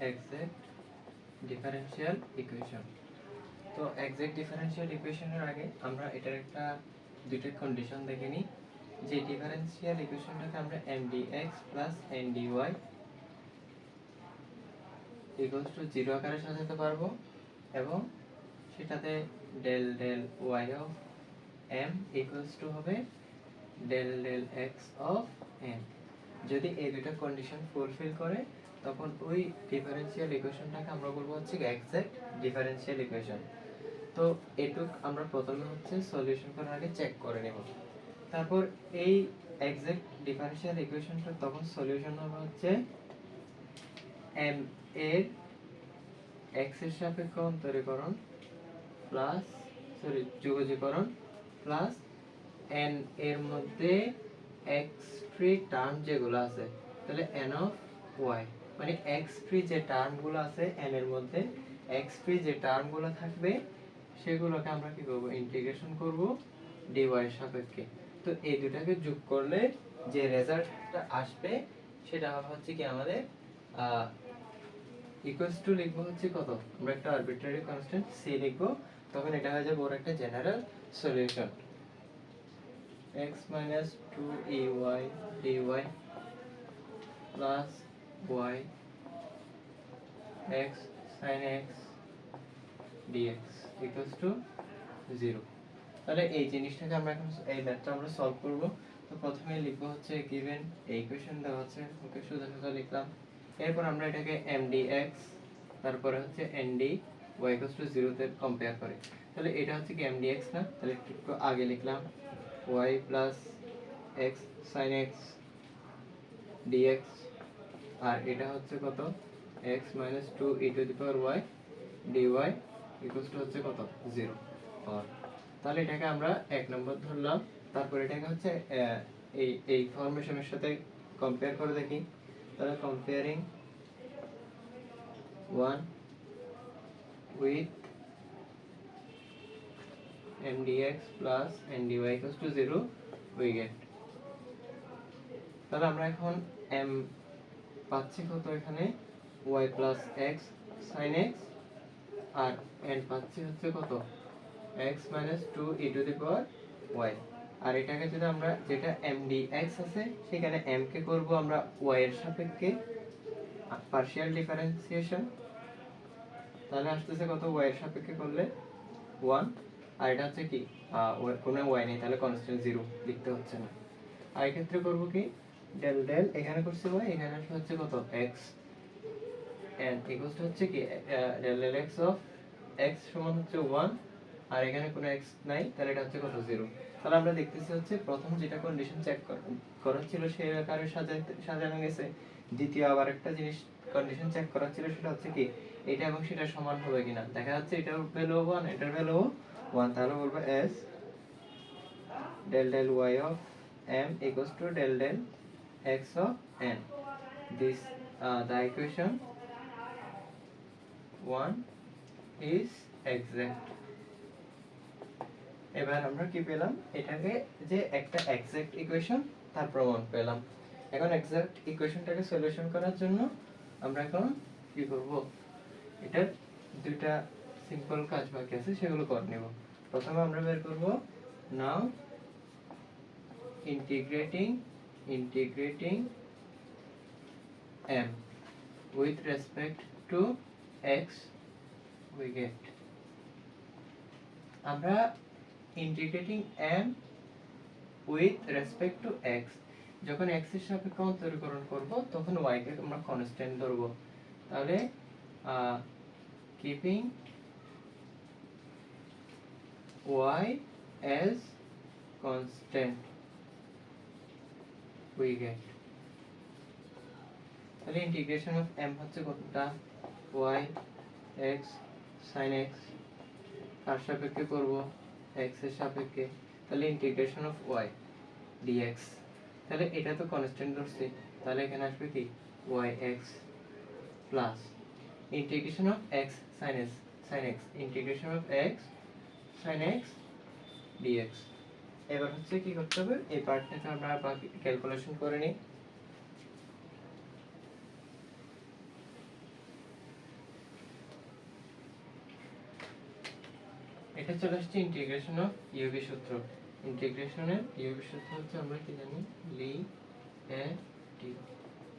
Exact differential equation. তো exact differential ইকুয়েশনের আগে আমরা এটার একটা দুইটা কন্ডিশন দেখে নিই। যে ডিফারেনশিয়াল ইকুয়েশনটাকে আমরা mdx plus ndy equals to 0 আকারে সাজাতে পারবো এবং সেটাতে del del y of m equals to হবে del del x of n। যদি এই দুটো কন্ডিশন ফুলফিল করে তখন ওই ডিফারেনশিয়াল ইকুয়েশনটাকে আমরা বলবো হচ্ছে এক্সাক্ট ডিফারেনশিয়াল ইকুয়েশন। তো এটুক আমরা প্রথমে হচ্ছে সলিউশন করার আগে চেক করে নেব। তারপর এই এক্সাক্ট ডিফারেনশিয়াল ইকুয়েশনটা তখন সলিউশন হবে হচ্ছে m এর x এর সাপেক্ষে অন্তরীকরণ প্লাস যোগজীকরণ প্লাস n এর মধ্যে x ফ্রি টার্ম যেগুলো আছে, তাহলে n অফ y মানে x ফ্রি যে টার্মগুলো আছে n এর মধ্যে x ফ্রি যে টার্মগুলো থাকবে সেগুলোকে আমরা কি করব, ইন্টিগ্রেশন করব dy এর সাপেক্ষে। তো এই দুটাকে যোগ করলে যে রেজাল্টটা আসবে সেটা হবে হচ্ছে কি আমাদের ইকুয়ালস টু লিখবো হচ্ছে কত, আমরা একটা আরবিট্রারি কনস্ট্যান্ট c লিখবো, তখন এটা হয়ে যাবে ওর একটা general solution x minus 2ay dy plus y x sin x dx equals to 0। তাহলে এই জিনিসটাকে আমরা এখন এই ম্যাথটা আমরা সলভ করব। তো প্রথমে লিখবো হচ্ছে given এই ইকুয়েশন দেওয়া আছে, ওকে সোজা সোজা লিখলাম। এরপর আমরা এটাকে mdx তারপরে হচ্ছে nd y equals to 0 তে কম্পেয়ার করি। তাহলে এটা হচ্ছে কি mdx না, তাহলে একটু আগে লিখলাম y plus x sin x dx আর এটা হচ্ছে কত x minus 2 e to the power y dy equals to হচ্ছে কত 0। তাহলে এটাকে আমরা এক নম্বর ধরলাম। তারপর এটাকে হচ্ছে এই ফর্মেশনের সাথে কম্পেয়ার করে দেখি। তাহলে comparing 1 with mdx plus ndy equals to 0 we get। তাহলে আমরা এখন m পাচ্ছি কত এখানে y plus x sin x আর n পাচ্ছি হচ্ছে কত x minus 2 e to the power y। আর এটাকে যদি আমরা যেটা mdx আছে সেখানে m কে করব আমরা y এর সাপেক্ষে পার্শিয়াল ডিফারেন্সিয়েশন, তাহলে আসতেছে কত y এর সাপেক্ষে করলে 1। আর এটা হচ্ছে কি কোনো y নেই, তাহলে কনস্ট্যান্ট 0 লিখতে হচ্ছে না। আর এই ক্ষেত্রে করব কি ডেল ডেল এখানে করছি y, এখানে হচ্ছে কত x n ইকুয়ালস টু হচ্ছে কি del del x of x সমান হচ্ছে 1 আর এখানে কোনো x নাই, তাহলে এটা হচ্ছে কত 0। তাহলে আমরা দেখতেছি হচ্ছে প্রথম যেটা কন্ডিশন চেক করা ছিল সেই আকারে সাজানো গেছে। দ্বিতীয় আবার একটা জিনিস কন্ডিশন চেক করা ছিল, সেটা হচ্ছে কি এটা এবং সেটা সমান হবে কিনা। দেখা যাচ্ছে এটার ভ্যালু 1 এটার ভ্যালু 1, তাহলে বলবো s del del y of m equals to del del x of n। This the equation 1 is exact। এবার আমরা কি পেলাম, এটাকে যে একটা এক্সাক্ট ইকুয়েশন তার প্রমাণ পেলাম। এখন এক্সাক্ট ইকুয়েশনটাকে সলিউশন করার জন্য আমরা এখন কি করব, এটার দুইটা সিম্পল কাজ বাকি আছে সেগুলো করে নেব। প্রথমে আমরা বের করব নাও integrating m with respect to x we get। আমরা integrating m with respect to x যখন x এর সাপেক্ষে অন্তরীকরণ করব তখন y কে আমরা কনস্ট্যান্ট ধরব। তাহলে keeping y as constant we get। তাহলে ইন্টিগ্রেশন অফ m হচ্ছে কতটা y x sin x কার সাপেক্ষে করব x এর সাপেক্ষে, তাহলে ইন্টিগ্রেশন অফ y dx। তাহলে এটা তো কনস্ট্যান্ট ধরছি, তাহলে এখানে আসবে কি yx plus integration of x sin x integration of x sin x dx। এবার হচ্ছে কি করতে হবে, এই পার্টটাকে আমরা বাকি ক্যালকুলেশন করে নিই। এটা চলে আসছে ইন্টিগ্রেশন অফ ইউভি সূত্র। ইন্টিগ্রেশনের ইউভি সূত্র হচ্ছে আমরা কি জানি, লি এ টি,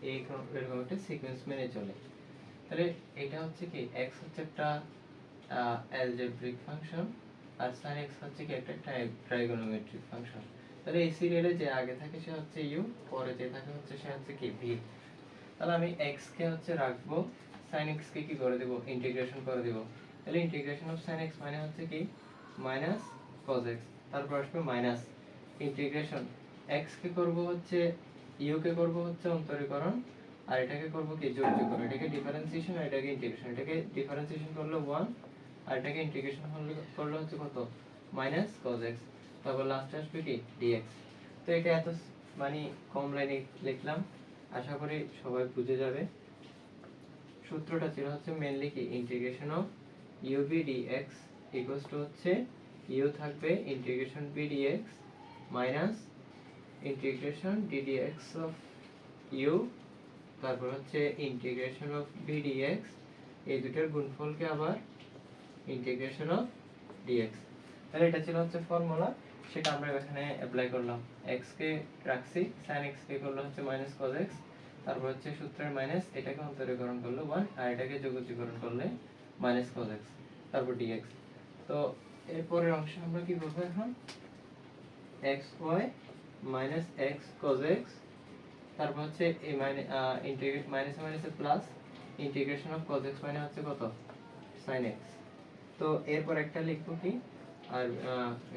এরকম একটা সিকোয়েন্স মেনে চলে। তাহলে এটা হচ্ছে কি x হচ্ছে একটা অ্যালজেব্রিক ফাংশন, আর sin x হচ্ছে কি একটা ট্রাইগোনোমেট্রিক ফাংশন। তাহলে এই সিরিয়ালে যে আগে থাকে সে হচ্ছে u, পরে যে থাকে হচ্ছে সে হচ্ছে কি v। তাহলে আমি x কে হচ্ছে রাখবো, sin x কে কি করে দেব, ইন্টিগ্রেশন করে দেব। তাহলে ইন্টিগ্রেশন অফ sin x মানে হচ্ছে কি মাইনাস cos x, তারপর আসবে মাইনাস ইন্টিগ্রেশন x কে করব হচ্ছে, u কে করব হচ্ছে অন্তরীকরণ, আর এটাকে করব কি যোগযোগকরণ। এটাকে ডিফারেন্সিয়েশন আর এটাকে ইন্টিগ্রেশন। এটাকে ডিফারেন্সিয়েশন করলে 1, আর এটাকে ইন্টিগ্রেশন করলে হচ্ছে কত, মাইনাস cos x, তারপর লাস্টে আসবে কি dx। তো এটা এত মানে কম লাইনে লিখলাম, আশা করি সবাই বুঝে যাবে। সূত্রটা ছিল হচ্ছে মেইনলি কি integration of uv dx equals to হচ্ছে u থাকবে integration v dx minus integration ddx of u, তারপর হচ্ছে ইন্টিগ্রেশন অফ v dx, এই দুটোর গুণফলকে আবার ইন্টিগ্রেশন অফ dx। তাহলে এটা ছিল হচ্ছে ফর্মুলা, সেটা আমরা এখানে অ্যাপ্লাই করলাম। x কে রাখছি, sin x কে করলে হচ্ছে মাইনাস cos x, তারপর হচ্ছে সূত্রের মাইনাস এটাকে অন্তরীকরণ করলে 1, আর এটাকে যোগজীকরণ করলে মাইনাস cos x, তারপর dx। তো এরপরের অংশে আমরা কি করব এখন, xy minus x cos x, তারপর হচ্ছে এই ইন্টিগ্রেট মাইনাস মাইনাসে plus integration of cos x মানে হচ্ছে কত, sin x। তো এরপর একটা লিখবো কি, আর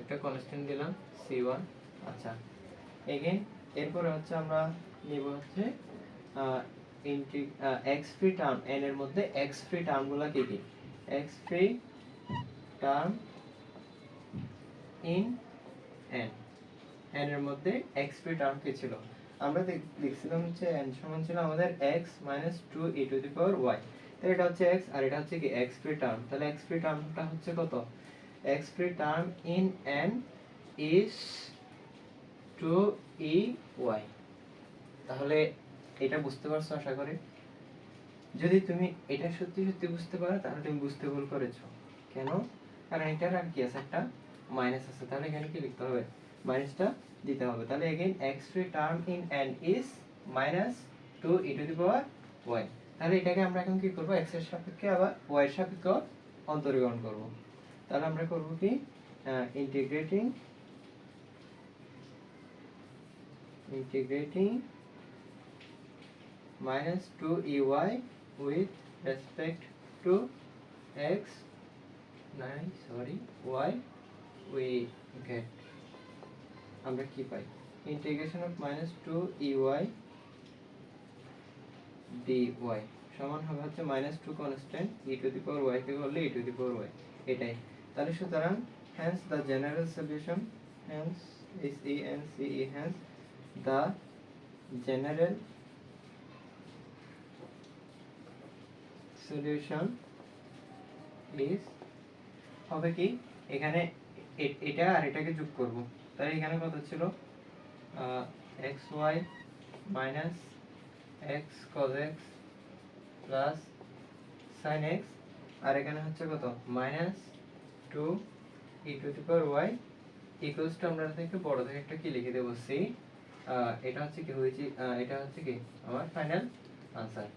একটা কনস্ট্যান্ট দিলাম c1। আচ্ছা, এগেইন এরপরে হচ্ছে আমরা নিব হচ্ছে x ফ্রি টার্ম n এর মধ্যে x ফ্রি টার্মগুলো কি কি, x free term in n, n এর মধ্যে x ফ্রি টার্ম কি ছিল, আমরা লিখছিলাম হচ্ছে n সমান ছিল আমাদের x 2e to the power y। তাহলে এটা হচ্ছে x আর এটা হচ্ছে কি x ফ্রি টার্ম। তাহলে x ফ্রি টার্মটা হচ্ছে কত, x free term in n is 2ey। তাহলে এটা বুঝতে পারছো আশা করি। যদি তুমি এটা সত্যি সত্যি বুঝতে পারো তাহলে তুমি বুঝতে ভুল করেছো। কেন, কারণ এটার আর কি আছে, একটা মাইনাস আছে, তাহলে এখানে কি লিখতে হবে, মাইনাসটা দিতে হবে। তাহলে again x free term in n is minus 2e to the power y। তাহলে এটাকে আমরা এখন কি করব, x এর সাপেক্ষে আবার y এর সাপেক্ষে অন্তরীকরণ করব। তাহলে আমরা করব কি, integrating minus 2ey with respect to x, y, we get, আমরা কি পাই, integration of minus 2ey dy সমান হবে হচ্ছে minus 2 constant e to the power y কে করলে e to the power y, এটাই। তাহলে সুতরাং hence the general solution, hence is e and c e, hence the general solution is হবে কি, এখানে এটা আর এটাকে যোগ করব। তাহলে এখানে কত ছিল, xy minus x cos x plus sin x, আর এখানে হচ্ছে কত, minus 2e to the power y equals to, আমরা থেকে বড় থেকে একটা কি লিখে দেব c। এটা হচ্ছে কি হয়েছে, এটা হচ্ছে কি আমার ফাইনাল আনসার।